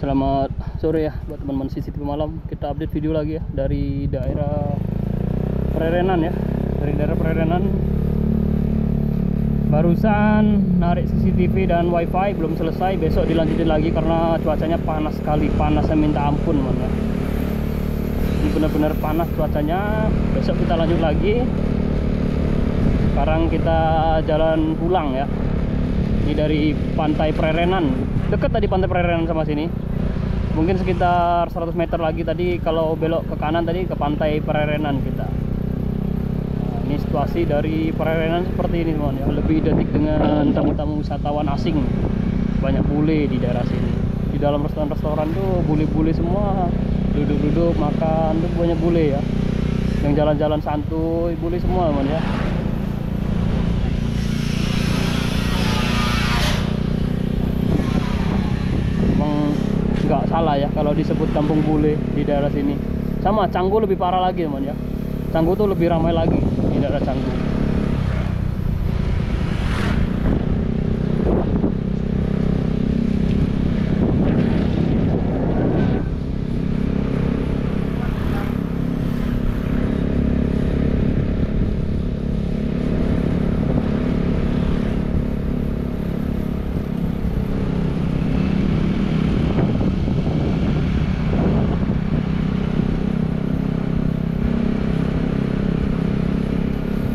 Selamat sore ya buat teman-teman CCTV Malam. Kita update video lagi ya dari daerah Prerenan ya. Dari daerah Prerenan barusan narik CCTV dan wifi, belum selesai. Besok dilanjutin lagi karena cuacanya panas sekali, panasnya minta ampun man ya. Ini benar-benar panas cuacanya. Besok kita lanjut lagi. Sekarang kita jalan pulang ya. Ini dari Pantai Prerenan, dekat tadi Pantai Prerenan sama sini. Mungkin sekitar 100 meter lagi tadi kalau belok ke kanan tadi ke Pantai Prerenan kita. Nah, ini situasi dari Prerenan seperti ini teman ya. Lebih identik dengan tamu-tamu wisatawan asing. Banyak bule di daerah sini. Di dalam restoran-restoran tuh bule-bule semua. Duduk-duduk makan tuh banyak bule ya. Yang jalan-jalan santuy bule semua teman ya. Nggak salah ya kalau disebut kampung bule di daerah sini. Sama Canggu lebih parah lagi teman ya. Canggu tuh lebih ramai lagi di daerah Canggu.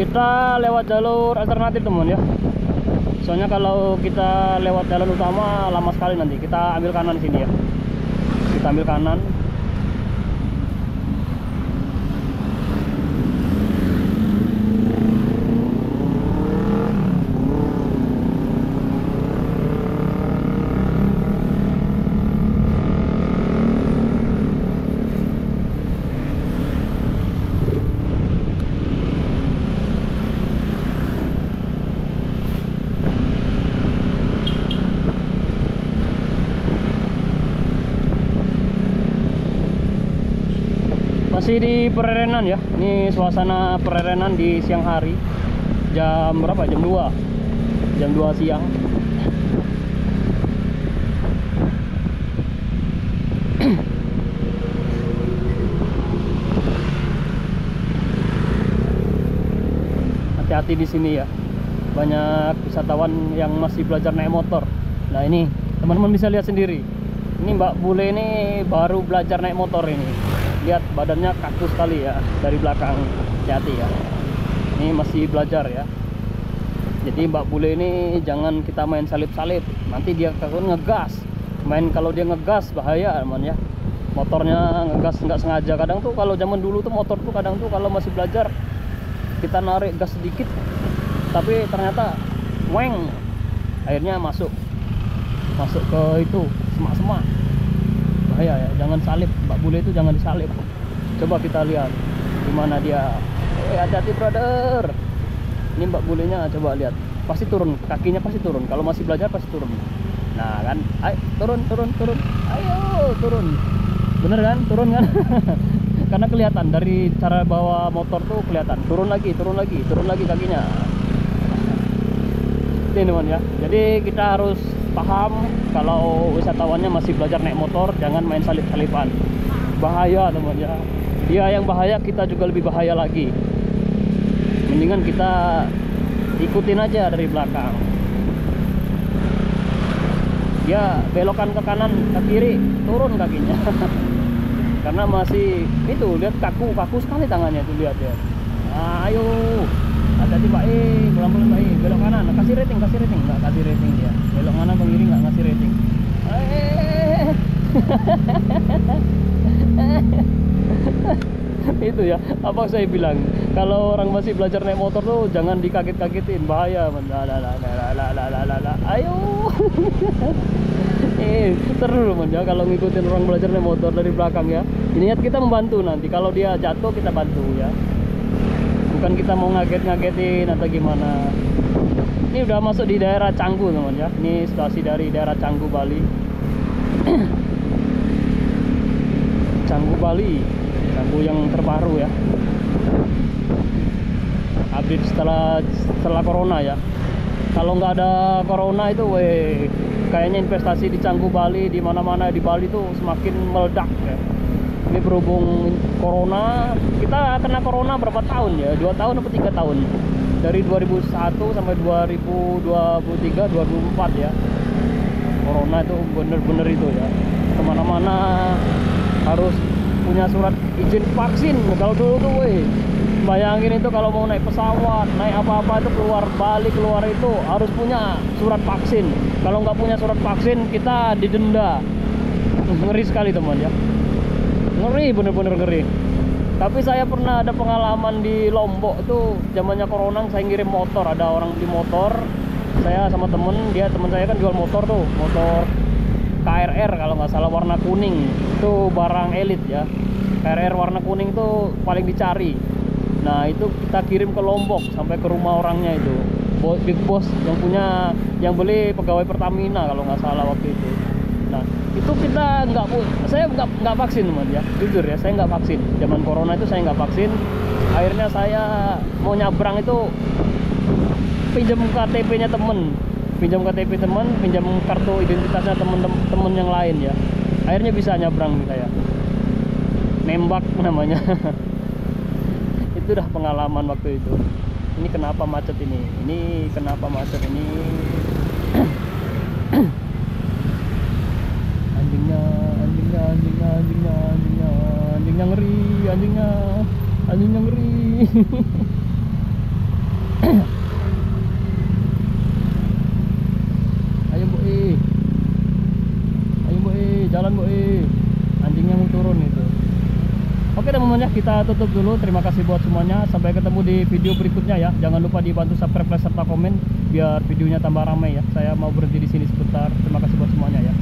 Kita lewat jalur alternatif teman ya. Soalnya kalau kita lewat jalan utama lama sekali nanti. Kita ambil kanan sini ya. Kita ambil kanan. Masih di Prerenan ya. Ini suasana Prerenan di siang hari. Jam berapa? Jam 2. Jam 2 siang. Hati-hati di sini ya. Banyak wisatawan yang masih belajar naik motor. Nah, ini teman-teman bisa lihat sendiri. Ini Mbak Bule ini baru belajar naik motor ini. Lihat badannya kaku sekali ya dari belakang. Hati-hati ya, ini masih belajar ya. Jadi Mbak Bule ini jangan kita main salip-salip, nanti dia ngegas. Kalau dia ngegas bahaya teman ya. Motornya ngegas nggak sengaja. Kadang tuh kalau zaman dulu tuh motor tuh kadang tuh kalau masih belajar kita narik gas sedikit tapi ternyata weng, akhirnya masuk ke itu semak-semak. Bahaya ya, jangan salip. Mbak Bule itu jangan disalip. Coba kita lihat gimana dia. Hati-hati brother. Ini Mbak Bulenya coba lihat, pasti turun, kakinya pasti turun. Kalau masih belajar pasti turun. Nah kan, ayo turun. Ayo turun. Bener kan? Turun kan? Karena kelihatan dari cara bawa motor tuh kelihatan. Turun lagi kakinya. Ini teman ya. Jadi kita harus paham kalau wisatawannya masih belajar naik motor, jangan main salip-salipan. Bahaya teman ya. Dia yang bahaya, kita juga lebih bahaya lagi. Mendingan kita ikutin aja dari belakang. Dia belokan ke kanan, ke kiri, turun kakinya. Karena masih itu, lihat kaku sekali tangannya tuh, lihat ya. Nah, ayo. Hati-hati Pak pelan-pelan Pak belok kanan, kasih rating, nggak kasih rating dia. Belok kanan ke kiri nggak ngasih rating. Itu ya, apa saya bilang, kalau orang masih belajar naik motor tuh jangan dikaget-kagetin, bahaya. Ayo. Seru man ya kalau ngikutin orang belajar naik motor dari belakang ya. Ini kita membantu nanti, kalau dia jatuh kita bantu ya. Bukan kita mau ngaget-ngagetin atau gimana. Ini udah masuk di daerah Canggu teman ya. Ini situasi dari daerah Canggu Bali. Canggu Bali, Canggu yang terbaru ya. Update setelah corona ya. Kalau nggak ada corona itu, kayaknya investasi di Canggu Bali, di mana-mana di Bali itu semakin meledak ya. Ini berhubung corona, kita kena corona berapa tahun ya? 2 tahun atau 3 tahun? Dari 2001 sampai 2023, 2024 ya. Corona itu bener-bener itu ya. Kemana-mana harus punya surat izin vaksin. Kalau dulu tuh, bayangin itu kalau mau naik pesawat, naik apa-apa itu keluar Bali, keluar itu harus punya surat vaksin. Kalau nggak punya surat vaksin, kita didenda. Ngeri sekali teman ya. Ngeri, bener-bener ngeri. Tapi saya pernah ada pengalaman di Lombok itu zamannya corona. Saya ngirim motor, ada orang beli motor, saya sama temen saya kan jual motor tuh, motor KRR kalau nggak salah, warna kuning. Itu barang elit ya, KRR warna kuning tuh paling dicari. Nah itu kita kirim ke Lombok sampai ke rumah orangnya itu, big boss yang punya, yang beli pegawai Pertamina kalau nggak salah waktu itu. Nah itu saya nggak vaksin teman ya, jujur ya, saya nggak vaksin. Zaman corona itu saya nggak vaksin. Akhirnya saya mau nyabrang itu pinjam KTP-nya temen, pinjam kartu identitasnya temen yang lain ya. Akhirnya bisa nyabrang saya, nembak namanya. Itu dah pengalaman waktu itu. Ini kenapa macet ini kenapa macet ini. Anjingnya ngeri, anjingnya ngeri. Ayo Bu jalan Bu, anjingnya mau turun itu. Oke teman-teman ya, kita tutup dulu. Terima kasih buat semuanya, sampai ketemu di video berikutnya ya. Jangan lupa dibantu subscribe, like, serta komen biar videonya tambah ramai ya. Saya mau berhenti di sini sebentar. Terima kasih buat semuanya ya.